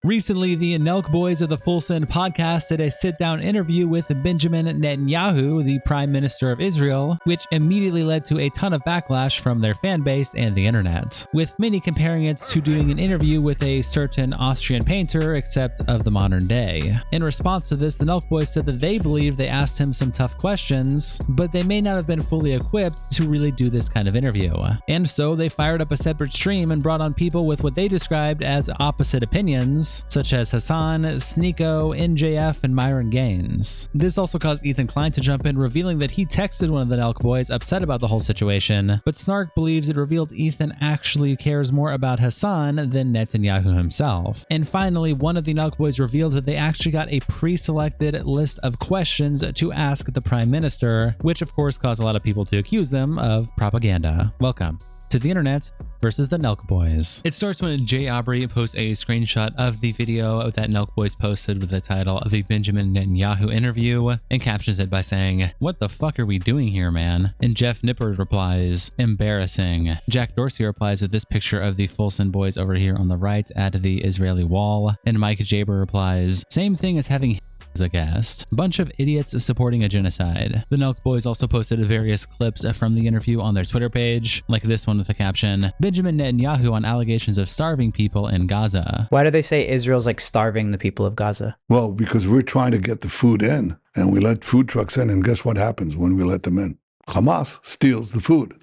Recently, the Nelk Boys of the Full Send podcast did a sit-down interview with Benjamin Netanyahu, the Prime Minister of Israel, which immediately led to a ton of backlash from their fan base and the internet, with many comparing it to doing an interview with a certain Austrian painter, except of the modern day. In response to this, the Nelk Boys said that they believe they asked him some tough questions, but they may not have been fully equipped to really do this kind of interview. And so they fired up a separate stream and brought on people with what they described as opposite opinions, such as Hasan, Sneeko, NJF, and Myron Gaines. This also caused Ethan Klein to jump in, revealing that he texted one of the Nelk Boys upset about the whole situation, but Snark believes it revealed Ethan actually cares more about Hasan than Netanyahu himself. And finally, one of the Nelk Boys revealed that they actually got a pre-selected list of questions to ask the Prime Minister, which of course caused a lot of people to accuse them of propaganda. Welcome to the internet versus the Nelk Boys. It starts when Jay Aubrey posts a screenshot of the video that Nelk Boys posted with the title of the Benjamin Netanyahu interview and captions it by saying, "What the fuck are we doing here, man?" And Jeff Nipper replies, "Embarrassing." Jack Dorsey replies with this picture of the Fulson Boys over here on the right at the Israeli wall. And Mike Jaber replies, "Same thing as having as a guest. Bunch of idiots supporting a genocide." The Nelk Boys also posted various clips from the interview on their Twitter page, like this one with the caption, "Benjamin Netanyahu on allegations of starving people in Gaza." Why do they say Israel's like starving the people of Gaza? Well, because we're trying to get the food in, and we let food trucks in, and guess what happens when we let them in? Hamas steals the food,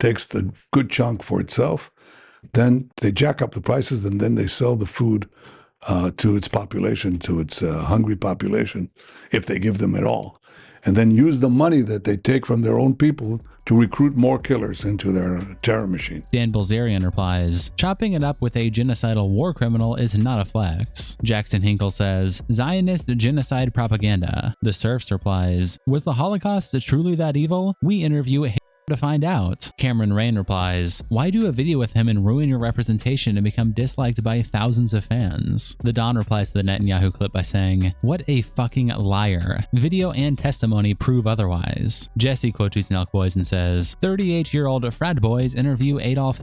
takes the good chunk for itself, then they jack up the prices, and then they sell the food to its population, to its hungry population, if they give them at all, and then use the money that they take from their own people to recruit more killers into their terror machine. Dan Bilzerian replies, "Chopping it up with a genocidal war criminal is not a flex." Jackson Hinkle says, "Zionist genocide propaganda." The Serfs replies, "Was the Holocaust truly that evil? We interview to find out." Cameron Rain replies, "Why do a video with him and ruin your representation and become disliked by thousands of fans?" The Don replies to the Netanyahu clip by saying, "What a fucking liar. Video and testimony prove otherwise." Jesse quotes Nelk Boys and says, "38-year-old frat boys interview Adolf."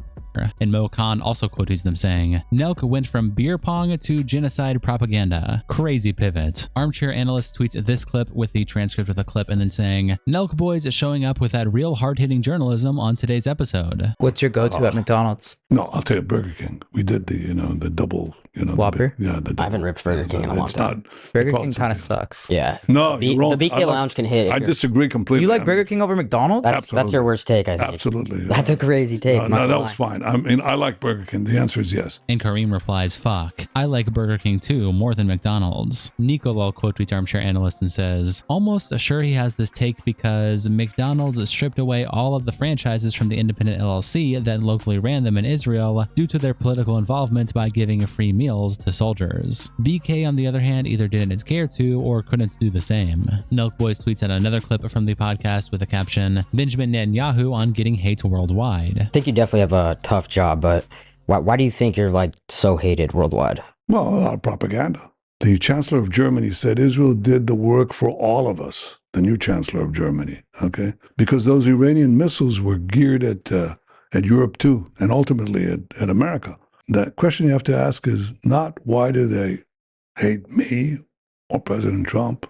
And Mo Khan also quotes them saying, "Nelk went from beer pong to genocide propaganda. Crazy pivot." Armchair Analyst tweets this clip with the transcript of the clip and then saying, "Nelk Boys is showing up with that real hard-hitting journalism on today's episode." What's your go-to at McDonald's? No, I'll tell you, Burger King. We did the, the double, Whopper? the double. I haven't ripped Burger King in a long time. Burger King kind of sucks. Yeah. No, you're wrong. The BK Lounge can hit. I disagree completely. You like Burger King over McDonald's? That's your worst take, I think. Absolutely. That's a crazy take. No, that was fine. I mean, I like Burger King. The answer is yes. And Kareem replies, "Fuck. I like Burger King too, more than McDonald's." Nico Lol quote tweets Armchair Analyst and says, "Almost sure he has this take because McDonald's stripped away all of the franchises from the independent LLC that locally ran them in Israel due to their political involvement by giving free meals to soldiers. BK, on the other hand, either didn't care to or couldn't do the same." Nelk Boys tweets out another clip from the podcast with the caption, "Benjamin Netanyahu on getting hate worldwide." I think you definitely have a tough job, but why do you think you're like so hated worldwide? Well, a lot of propaganda. The Chancellor of Germany said Israel did the work for all of us, the new Chancellor of Germany, okay? Because those Iranian missiles were geared at Europe too, and ultimately at America. The question you have to ask is not why do they hate me or President Trump,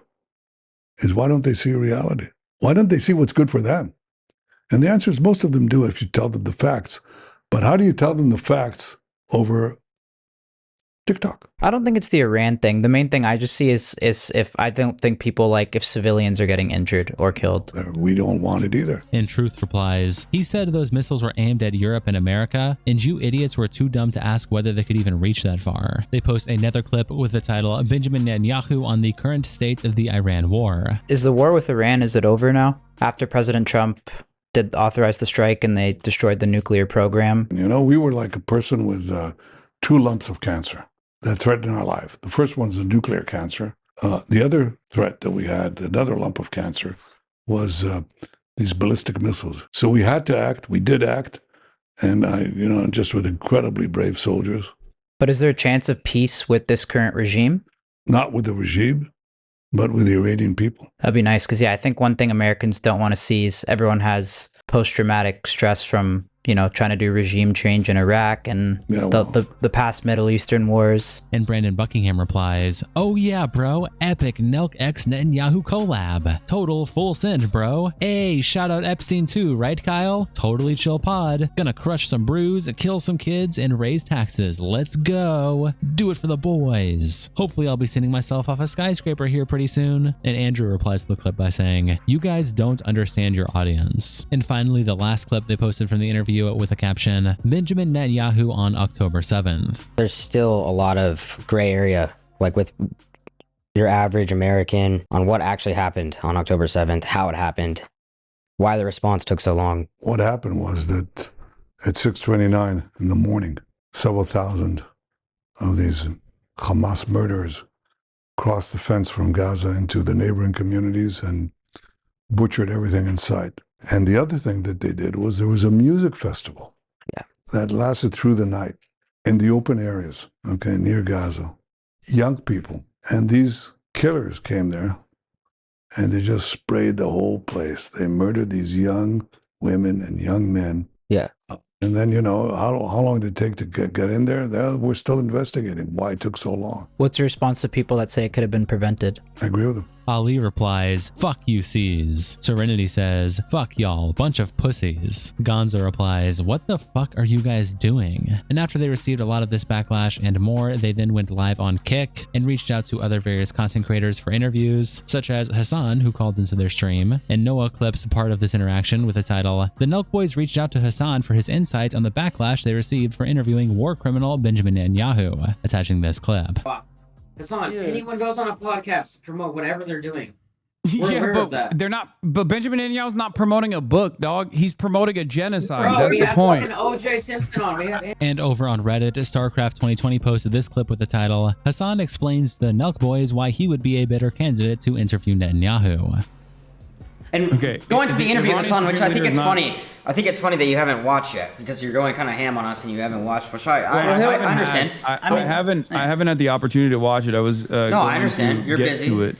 is why don't they see reality? Why don't they see what's good for them? And the answer is most of them do if you tell them the facts. But how do you tell them the facts over TikTok? I don't think it's the Iran thing. The main thing I just see is if I don't think people like if civilians are getting injured or killed. We don't want it either. And Truth replies, "He said those missiles were aimed at Europe and America, and you idiots were too dumb to ask whether they could even reach that far." They post another clip with the title, "Benjamin Netanyahu on the current state of the Iran war." Is the war with Iran, is it over now? After President Trump did authorize the strike and they destroyed the nuclear program? You know, we were like a person with 2 lumps of cancer that threatened our life. The first one's the nuclear cancer. The other threat that we had, another lump of cancer, was these ballistic missiles. So we had to act. We did act. And just with incredibly brave soldiers. But is there a chance of peace with this current regime? Not with the regime, but with the Iranian people. That'd be nice, because I think one thing Americans don't want to see is everyone has post-traumatic stress from you know, trying to do regime change in Iraq and the past Middle Eastern wars. And Brandon Buckingham replies, "Oh yeah, bro, epic Nelk X Netanyahu collab. Total full send, bro. Hey, shout out Epstein too, right, Kyle? Totally chill pod. Gonna crush some brews, kill some kids, and raise taxes. Let's go. Do it for the boys. Hopefully I'll be sending myself off a skyscraper here pretty soon." And Andrew replies to the clip by saying, "You guys don't understand your audience." And finally, the last clip they posted from the interview with a caption, "Benjamin Netanyahu on October 7th. There's still a lot of gray area, like with your average American, on what actually happened on October 7th, how it happened, why the response took so long. What happened was that at 6:29 in the morning, several thousand of these Hamas murderers crossed the fence from Gaza into the neighboring communities and butchered everything in sight. And the other thing that they did was there was a music festival that lasted through the night in the open areas, okay, near Gaza. Young people. And these killers came there and they just sprayed the whole place. They murdered these young women and young men. Yeah. And then, you know, how long did it take to get in there? We're still investigating why it took so long. What's your response to people that say it could have been prevented? I agree with them. Ali replies, "Fuck you, C's." Serenity says, "Fuck y'all, bunch of pussies." Gonza replies, "What the fuck are you guys doing?" And after they received a lot of this backlash and more, they then went live on Kick and reached out to other various content creators for interviews, such as Hasan, who called into their stream, and Noah clips part of this interaction with the title, "The Nelk Boys reached out to Hasan for his insights on the backlash they received for interviewing war criminal Benjamin Netanyahu," attaching this clip. Hasan, anyone goes on a podcast to promote whatever they're doing. We're aware of that. They're not. But Benjamin Netanyahu's not promoting a book, dog. He's promoting a genocide. Bro, that's we the have point. fucking O.J. Simpson on. We have And over on Reddit, StarCraft 2020 posted this clip with the title, "Hasan explains to the Nelk Boys why he would be a better candidate to interview Netanyahu." And going to the interview, Hasan, which I think it's funny. I think it's funny that you haven't watched yet because you're going kind of ham on us and you haven't watched. Which I understand. I haven't had the opportunity to watch it. I was no, I understand. You're busy. To it.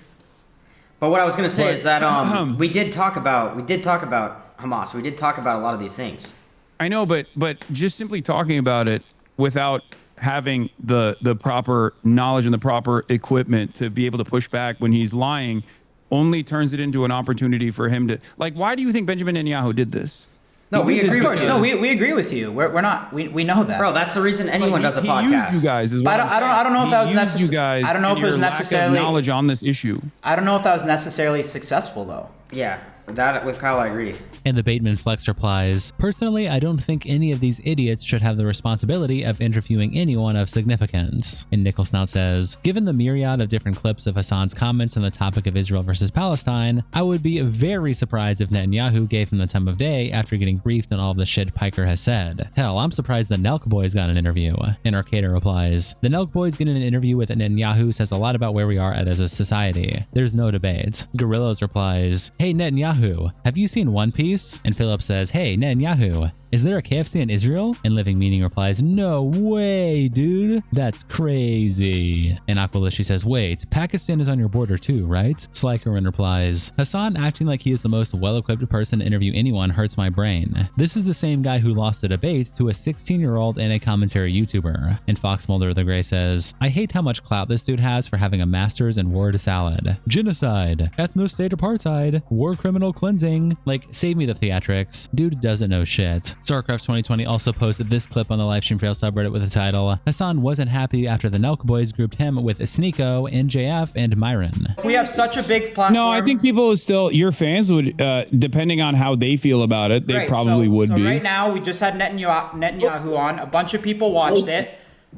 But what I was going to say is that we did talk about Hamas. We did talk about a lot of these things. I know, but just simply talking about it without having the proper knowledge and the proper equipment to be able to push back when he's lying only turns it into an opportunity for him to, like, why do you think Benjamin Netanyahu did this? No, we agree with you. No, we agree with you. We're not. We know that. Bro, that's the reason anyone does a podcast. He used you guys. Is what But I don't know if that was necessary. I don't know if it was necessarily knowledge on this issue. I don't know if that was necessarily successful though. Yeah, that with Kyle, I agree. And the Bateman Flex replies, "Personally, I don't think any of these idiots should have the responsibility of interviewing anyone of significance." And Nickel Snout says, "Given the myriad of different clips of Hasan's comments on the topic of Israel versus Palestine, I would be very surprised if Netanyahu gave him the time of day after getting briefed on all of the shit Piker has said. Hell, I'm surprised the Nelk Boys got an interview." And Arcada replies, "The Nelk Boys getting an interview with Netanyahu says a lot about where we are at as a society. There's no debate." Gorillas replies, "Hey Netanyahu, have you seen One Piece?" And Philip says, "Hey Netanyahu, is there a KFC in Israel?" And Living Meaning replies, "No way, dude. That's crazy." And Aqualishi says, "Wait, Pakistan is on your border too, right?" Slykerin replies, "Hasan acting like he is the most well-equipped person to interview anyone hurts my brain. This is the same guy who lost a debate to a 16-year-old and a commentary YouTuber." And Fox Mulder the Grey says, "I hate how much clout this dude has for having a master's in word salad. Genocide, ethno-state apartheid, war criminal cleansing. Like, save me the theatrics. Dude doesn't know shit." StarCraft 2020 also posted this clip on the LivestreamFail subreddit with the title, "Hasan wasn't happy after the Nelk Boys grouped him with Sneeko, NJF, and Myron." We have such a big platform. No, I think people still, your fans would, depending on how they feel about it, they probably would be. So right now, we just had Netanyahu on. A bunch of people watched it.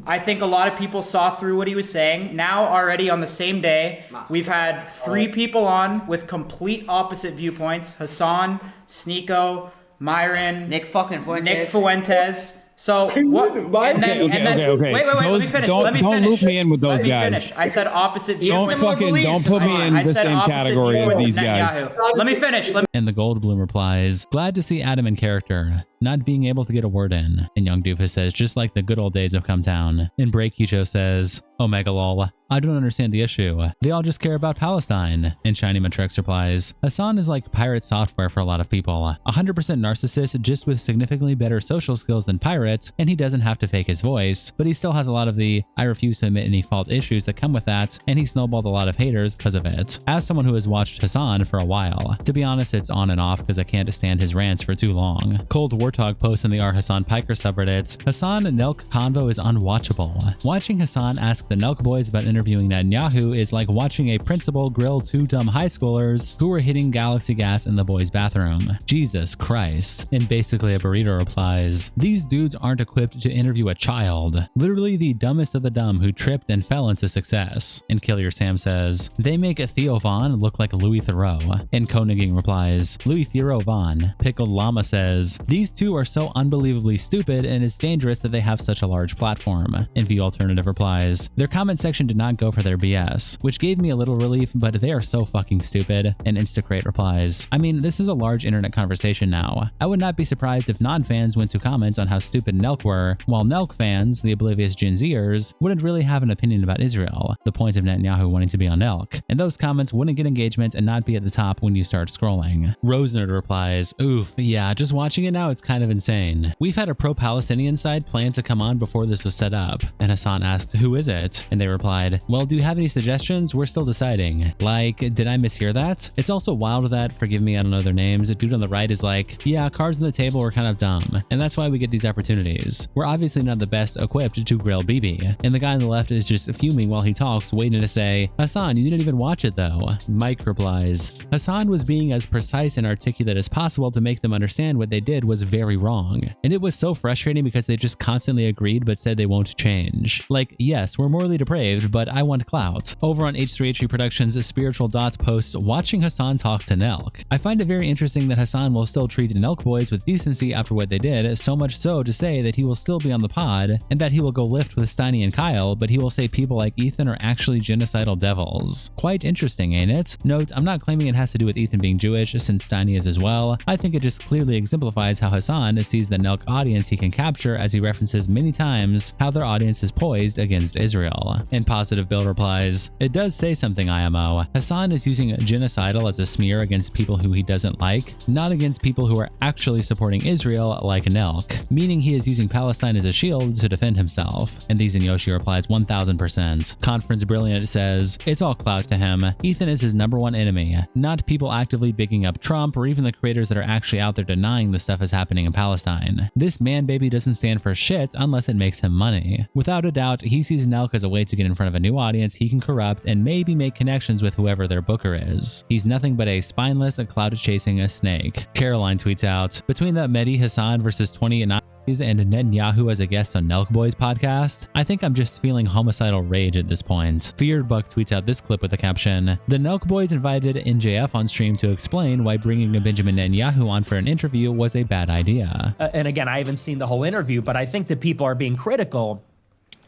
I think a lot of people saw through what he was saying. Now, already on the same day, we've had 3 people on with complete opposite viewpoints. Hasan, Sneeko, Myron, Nick Fuentes. So what? And then, Okay. Wait. Let me finish. Don't loop me in with those guys. I said opposite viewpoints. Don't put me in the same category as these guys. Let me finish. And the Goldblum replies, "Glad to see Adam in character. not being able to get a word in. And Young Doofus says, just like the good old days have come down. And Breakicho says, Omega lol, I don't understand the issue. They all just care about Palestine. And Shiny Matrex replies, Hasan is like pirate software for a lot of people. 100% narcissist, just with significantly better social skills than Pirate, and he doesn't have to fake his voice, but he still has a lot of the I refuse to admit any fault issues that come with that, and he snowballed a lot of haters because of it. As someone who has watched Hasan for a while, to be honest, it's on and off because I can't stand his rants for too long. Cold Warthog posts in the R Hasan Piker subreddit, Hasan Nelk convo is unwatchable. Watching Hasan ask the Nelk Boys about interviewing Netanyahu is like watching a principal grill two dumb high schoolers who were hitting Galaxy gas in the boys' bathroom. Jesus Christ. And basically a burrito replies, these dudes aren't equipped to interview a child. Literally the dumbest of the dumb who tripped and fell into success. And Killer Sam says, they make Theo Von look like Louis Theroux. And Koniging replies, Louis Theroux Von. Pickled Llama says, these two are so unbelievably stupid and it's dangerous that they have such a large platform. And V Alternative replies, their comment section did not go for their BS, which gave me a little relief, but they are so fucking stupid. And Instacrate replies, I mean, this is a large internet conversation now. I would not be surprised if non-fans went to comment on how stupid Nelk were, while Nelk fans, the oblivious Gen Zers, wouldn't really have an opinion about Israel, the point of Netanyahu wanting to be on Nelk. And those comments wouldn't get engagement and not be at the top when you start scrolling. Rosenerd replies, oof, yeah, just watching it now, it's kind of insane. We've had a pro-Palestinian side plan to come on before this was set up. And Hasan asked, who is it? And they replied, well, do you have any suggestions? We're still deciding. Like, did I mishear that? It's also wild that, forgive me, I don't know their names, a dude on the right is like, yeah, cards on the table were kind of dumb. And that's why we get these opportunities. We're obviously not the best equipped to grill BB. And the guy on the left is just fuming while he talks, waiting to say, Hasan, you didn't even watch it though. Mike replies, Hasan was being as precise and articulate as possible to make them understand what they did was very wrong. And it was so frustrating because they just constantly agreed but said they won't change. Like, yes, we're morally depraved, but I want clout. Over on H3H3 Productions' Spiritual Dots posts, watching Hasan talk to Nelk. I find it very interesting that Hasan will still treat Nelk Boys with decency after what they did, so much so to say that he will still be on the pod, and that he will go lift with Steiny and Kyle, but he will say people like Ethan are actually genocidal devils. Quite interesting, ain't it? Note, I'm not claiming it has to do with Ethan being Jewish, since Steiny is as well. I think it just clearly exemplifies how Hasan sees the Nelk audience he can capture, as he references many times how their audience is poised against Israel. And Positive Bill replies, it does say something, IMO. Hasan is using genocidal as a smear against people who he doesn't like, not against people who are actually supporting Israel like Nelk, meaning he is using Palestine as a shield to defend himself. And These and Yoshi replies 1000%. Conference Brilliant says, it's all clout to him. Ethan is his #1 enemy, not people actively bigging up Trump or even the creators that are actually out there denying the stuff is happening in Palestine. This man baby doesn't stand for shit unless it makes him money. Without a doubt, he sees Nelk as a way to get in front of a new audience he can corrupt and maybe make connections with whoever their booker is. He's nothing but a spineless, cloud-chasing snake. Caroline tweets out, between that Mehdi Hasan versus 20 and Netanyahu as a guest on Nelk Boys podcast, I think I'm just feeling homicidal rage at this point. Feared Buck tweets out this clip with the caption, the Nelk Boys invited NJF on stream to explain why bringing a Benjamin Netanyahu on for an interview was a bad idea. And again, I haven't seen the whole interview, but I think that people are being critical.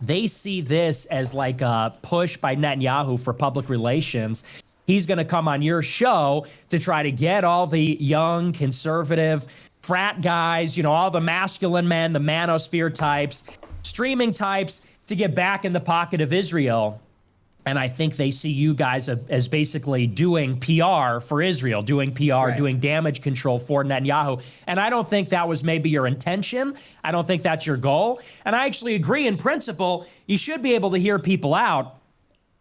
They see this as like a push by Netanyahu for public relations. He's going to come on your show to try to get all the young, conservative, frat guys, you know, all the masculine men, the manosphere types, streaming types, to get back in the pocket of Israel. And I think they see you guys as basically doing PR for Israel, doing PR, right, doing damage control for Netanyahu. And I don't think that was maybe your intention. I don't think that's your goal. And I actually agree in principle, you should be able to hear people out.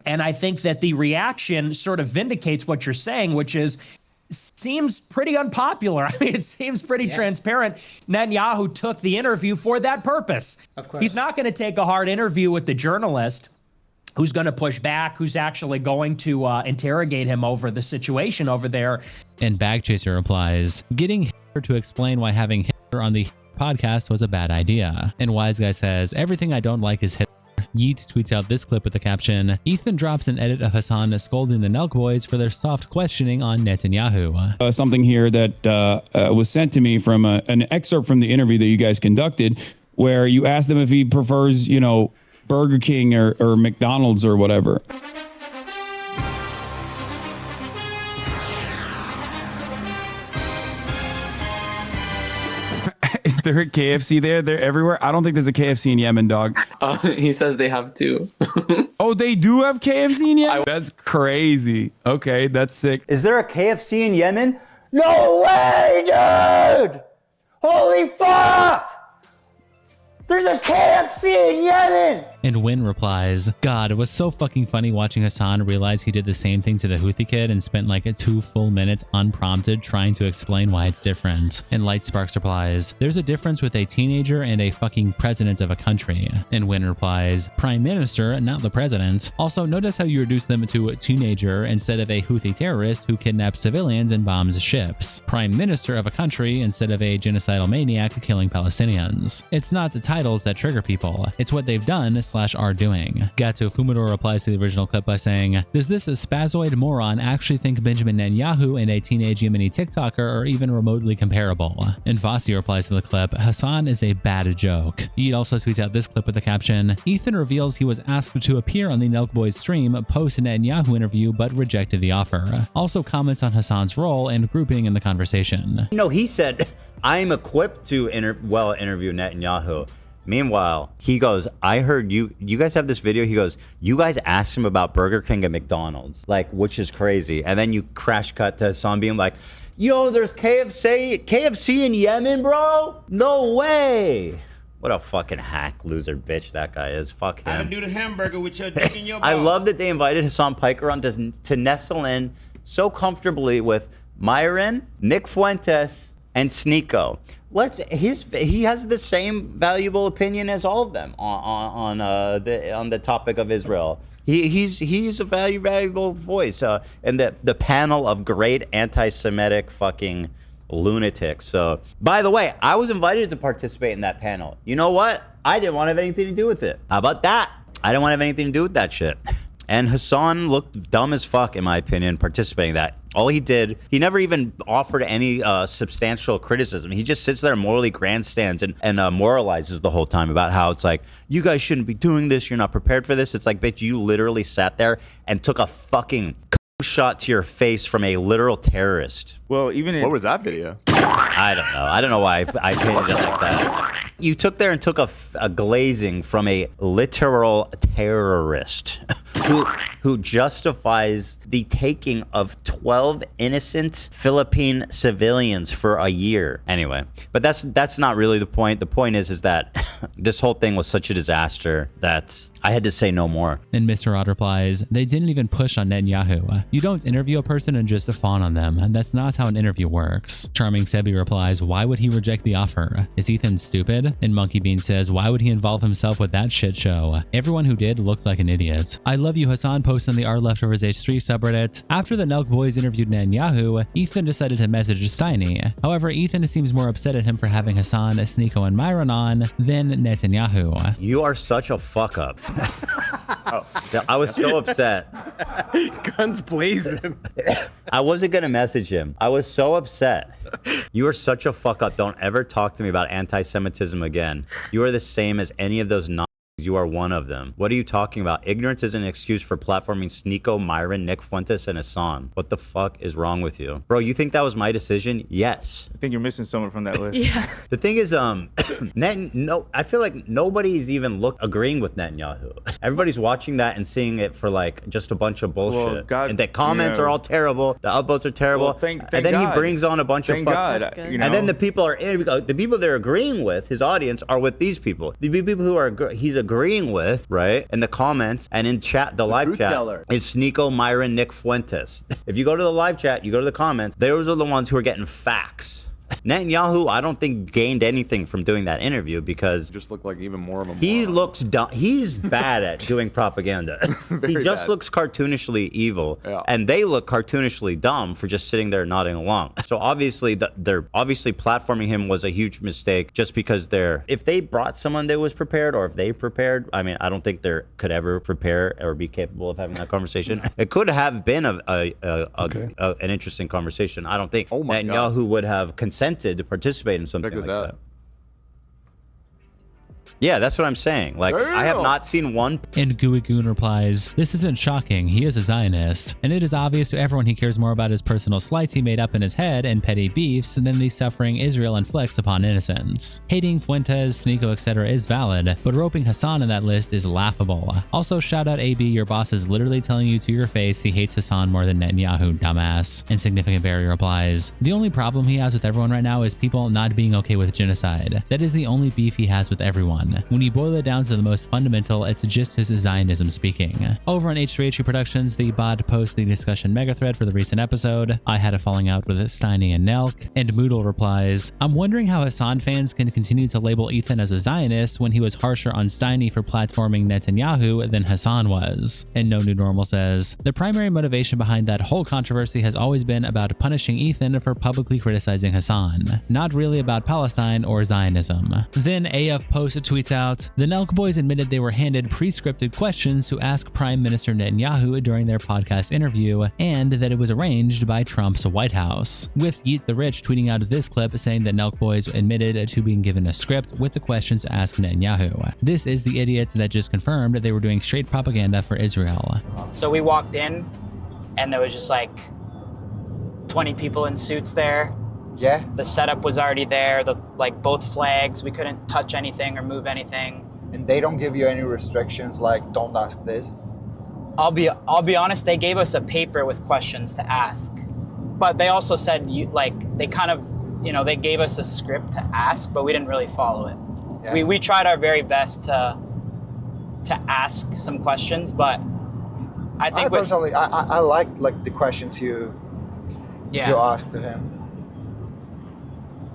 And I think that the reaction sort of vindicates what you're saying, which is, seems pretty unpopular. I mean, it seems pretty transparent. Netanyahu took the interview for that purpose. Of course. He's not going to take a hard interview with the journalist who's going to push back, who's actually going to interrogate him over the situation over there. And Bagchaser replies, getting Hitler to explain why having Hitler on the podcast was a bad idea. And Wise Guy says, everything I don't like is Hitler. Yeet tweets out this clip with the caption, Ethan drops an edit of Hasan scolding the Nelk Boys for their soft questioning on Netanyahu. Something here that was sent to me from an excerpt from the interview that you guys conducted, where you asked him if he prefers, you know, Burger King or McDonald's or whatever. they're at KFC there, they're everywhere. I don't think there's a KFC in Yemen, dog. He says they have two. Oh, they do have KFC in Yemen? That's crazy. Okay, that's sick. Is there a KFC in Yemen? No way, dude! Holy fuck! There's a KFC in Yemen! And Win replies, God, it was so fucking funny watching Hasan realize he did the same thing to the Houthi kid and spent like 2 full minutes unprompted trying to explain why it's different. And Light Sparks replies, there's a difference with a teenager and a fucking president of a country. And Win replies, Prime Minister, not the president. Also, notice how you reduce them to a teenager instead of a Houthi terrorist who kidnaps civilians and bombs ships. Prime Minister of a country instead of a genocidal maniac killing Palestinians. It's not the titles that trigger people. It's what they've done / are doing. Gato Fumador replies to the original clip by saying, does this spazoid moron actually think Benjamin Netanyahu and a teenage Yemeni TikToker are even remotely comparable? And Vasi replies to the clip, Hasan is a bad joke. He also tweets out this clip with the caption, Ethan reveals he was asked to appear on the Nelk Boys stream post Netanyahu interview but rejected the offer. Also comments on Hasan's role and grouping in the conversation. No, he said, I'm equipped to interview Netanyahu. Meanwhile, he goes, I heard you guys have this video. He goes, you guys asked him about Burger King and McDonald's, like, which is crazy. And then you crash cut to Hasan being like, yo, there's KFC in Yemen, bro? No way. What a fucking hack loser bitch that guy is. Fuck him. How to do the hamburger with your dick in your I balls. love that they invited Hasan Piker on to nestle in so comfortably with Myron, Nick Fuentes, and Sneeko. He has the same valuable opinion as all of them on the topic of Israel. He's a valuable voice in the panel of great anti-Semitic fucking lunatics. So, by the way, I was invited to participate in that panel. You know what? I didn't want to have anything to do with it. How about that? I didn't want to have anything to do with that shit. And Hasan looked dumb as fuck, in my opinion, participating in that. All he did, he never even offered any substantial criticism. He just sits there and morally grandstands and moralizes the whole time about how it's like, you guys shouldn't be doing this. You're not prepared for this. It's like, bitch, you literally sat there and took a fucking shot to your face from a literal terrorist. Well, what was that video? I don't know. I don't know why I painted it like that. You took there and took a glazing from a literal terrorist who justifies the taking of 12 innocent Philippine civilians for a year. Anyway, but that's not really the point. The point is that this whole thing was such a disaster that I had to say no more. And Mr. Rod replies, they didn't even push on Netanyahu. You don't interview a person and just fawn on them. That's not how an interview works. Charming Sebi replies, why would he reject the offer? Is Ethan stupid? And Monkey Bean says, why would he involve himself with that shit show? Everyone who did looked like an idiot. I love you Hasan posts on the R Leftovers H3 subreddit. After the Nelk Boys interviewed Netanyahu, Ethan decided to message Steiny. However, Ethan seems more upset at him for having Hasan, Sneeko, and Myron on than Netanyahu. You are such a fuck up. I was so upset. Guns blazing. I wasn't gonna message him. I was so upset. You are such a fuck up. Don't ever talk to me about anti-Semitism again. You are the same as any of those You are one of them. What are you talking about? Ignorance isn't an excuse for platforming Sneeko, Myron, Nick Fuentes, and Hasan. What the fuck is wrong with you? Bro, you think that was my decision? Yes. I think you're missing someone from that list. Yeah. The thing is, I feel like nobody's even agreeing with Netanyahu. Everybody's watching that and seeing it for like just a bunch of bullshit. Well, and the comments are all terrible. The upvotes are terrible. Well, thank and then God. he brings on a bunch of God. You know? And then the people they're agreeing with, his audience, are with these people. The people who he's agreeing with, right, in the comments and in chat, the live chat, is Sneeko, Myron, Nick Fuentes. If you go to the live chat, you go to the comments, those are the ones who are getting facts. Netanyahu, I don't think gained anything from doing that interview because just looked like even more of a he looks dumb. He's bad at doing propaganda. He just looks cartoonishly evil, and they look cartoonishly dumb for just sitting there nodding along. So obviously, they're obviously platforming him was a huge mistake. Just because if they brought someone that was prepared, or if they prepared, I mean, I don't think they could ever prepare or be capable of having that conversation. It could have been an interesting conversation. I don't think Netanyahu would have consented to participate in something like that. Yeah, that's what I'm saying. Like, I have not seen one. And Gooey Goon replies, "This isn't shocking. He is a Zionist. And it is obvious to everyone he cares more about his personal slights he made up in his head and petty beefs than the suffering Israel inflicts upon innocents. Hating Fuentes, Sneeko, etc. is valid, but roping Hasan in that list is laughable. Also, shout out AB, your boss is literally telling you to your face he hates Hasan more than Netanyahu, dumbass." Insignificant Barry replies, "The only problem he has with everyone right now is people not being okay with genocide. That is the only beef he has with everyone. When you boil it down to the most fundamental, it's just his Zionism speaking." Over on H3H Productions, the bot posts the discussion mega thread for the recent episode. I had a falling out with Steiny and Nelk, and Moodle replies, "I'm wondering how Hasan fans can continue to label Ethan as a Zionist when he was harsher on Steiny for platforming Netanyahu than Hasan was." And No New Normal says, "The primary motivation behind that whole controversy has always been about punishing Ethan for publicly criticizing Hasan, not really about Palestine or Zionism." Then AF Post tweets out, "The Nelk Boys admitted they were handed pre-scripted questions to ask Prime Minister Netanyahu during their podcast interview, and that it was arranged by Trump's White House." With Yeet the Rich tweeting out this clip saying that Nelk Boys admitted to being given a script with the questions to ask Netanyahu. This is the idiots that just confirmed they were doing straight propaganda for Israel. So we walked in, and there was just like 20 people in suits there. Yeah. The setup was already there, both flags, we couldn't touch anything or move anything. And they don't give you any restrictions like don't ask this? I'll be honest, they gave us a paper with questions to ask. But they also said they gave us a script to ask, but we didn't really follow it. Yeah. We tried our very best to ask some questions, but I think personally I like the questions you asked to him.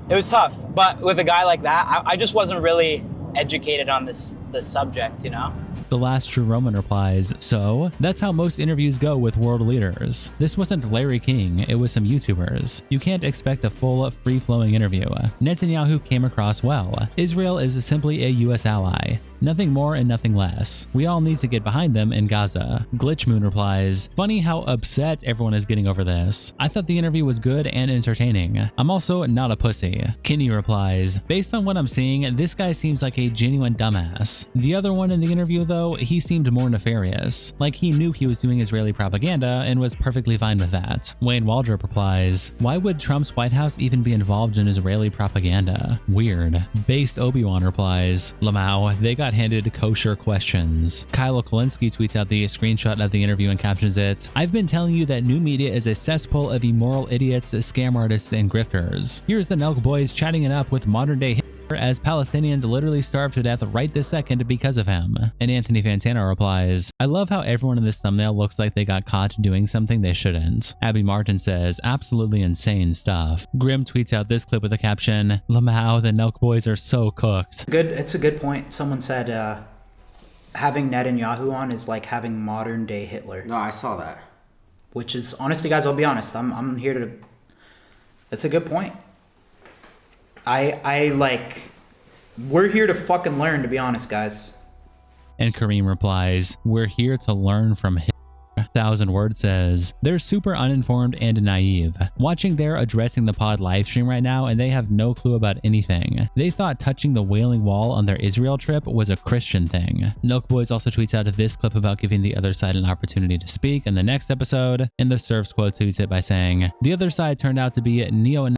It was tough, but with a guy like that, I just wasn't really educated on this subject, you know? The Last True Roman replies, "So, that's how most interviews go with world leaders. This wasn't Larry King, it was some YouTubers. You can't expect a full, free-flowing interview. Netanyahu came across well. Israel is simply a US ally. Nothing more and nothing less. We all need to get behind them in Gaza." Glitch Moon replies, "Funny how upset everyone is getting over this. I thought the interview was good and entertaining. I'm also not a pussy." Kinney replies, "Based on what I'm seeing, this guy seems like a genuine dumbass. The other one in the interview though, he seemed more nefarious. Like he knew he was doing Israeli propaganda and was perfectly fine with that." Wayne Waldrop replies, "Why would Trump's White House even be involved in Israeli propaganda? Weird." Based Obi-Wan replies, "Lamau, they got handed kosher questions." Kylo Kolinsky tweets out the screenshot of the interview and captions it, "I've been telling you that new media is a cesspool of immoral idiots, scam artists, and grifters. Here's the Nelk Boys chatting it up with modern-day Hitler as Palestinians literally starve to death right this second because of him." And Anthony Fantano replies, "I love how everyone in this thumbnail looks like they got caught doing something they shouldn't." Abby Martin says, "Absolutely insane stuff." Grim tweets out this clip with the caption, "Lamau, the Nelk Boys are so cooked." It's a good point. Someone said having Netanyahu on is like having modern day Hitler. No, I saw that. Which is, honestly guys, I'll be honest, I'm here to, it's a good point. We're here to fucking learn, to be honest, guys. And Kareem replies, "We're here to learn from him." 1000 Word says, "They're super uninformed and naive. Watching they're addressing the pod livestream right now and they have no clue about anything. They thought touching the Wailing Wall on their Israel trip was a Christian thing." Nelk Boys also tweets out this clip about giving the other side an opportunity to speak in the next episode, and the Serfs quote tweets it by saying, "The other side turned out to be neo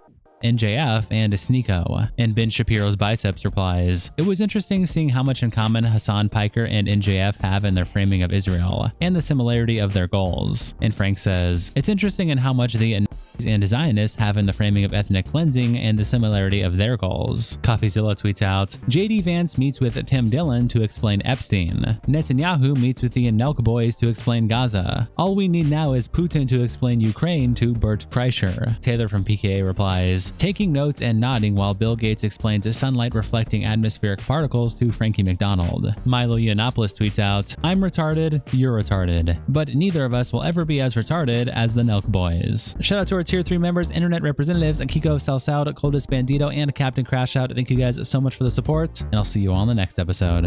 NJF and Sneeko." And Ben Shapiro's Biceps replies, "It was interesting seeing how much in common Hasan Piker and NJF have in their framing of Israel, and the similarity of their goals." And Frank says, "It's interesting in how much the and Zionists have in the framing of ethnic cleansing and the similarity of their goals." CoffeeZilla tweets out, "JD Vance meets with Tim Dillon to explain Epstein. Netanyahu meets with the Nelk Boys to explain Gaza. All we need now is Putin to explain Ukraine to Bert Kreischer." Taylor from PKA replies, "Taking notes and nodding while Bill Gates explains sunlight reflecting atmospheric particles to Frankie McDonald." Milo Yiannopoulos tweets out, "I'm retarded, you're retarded, but neither of us will ever be as retarded as the Nelk Boys." Shout out to our Tier 3 members, internet representatives, Kiko, Salsao, Coldest Bandito, and Captain Crash Out. Thank you guys so much for the support, and I'll see you all in the next episode.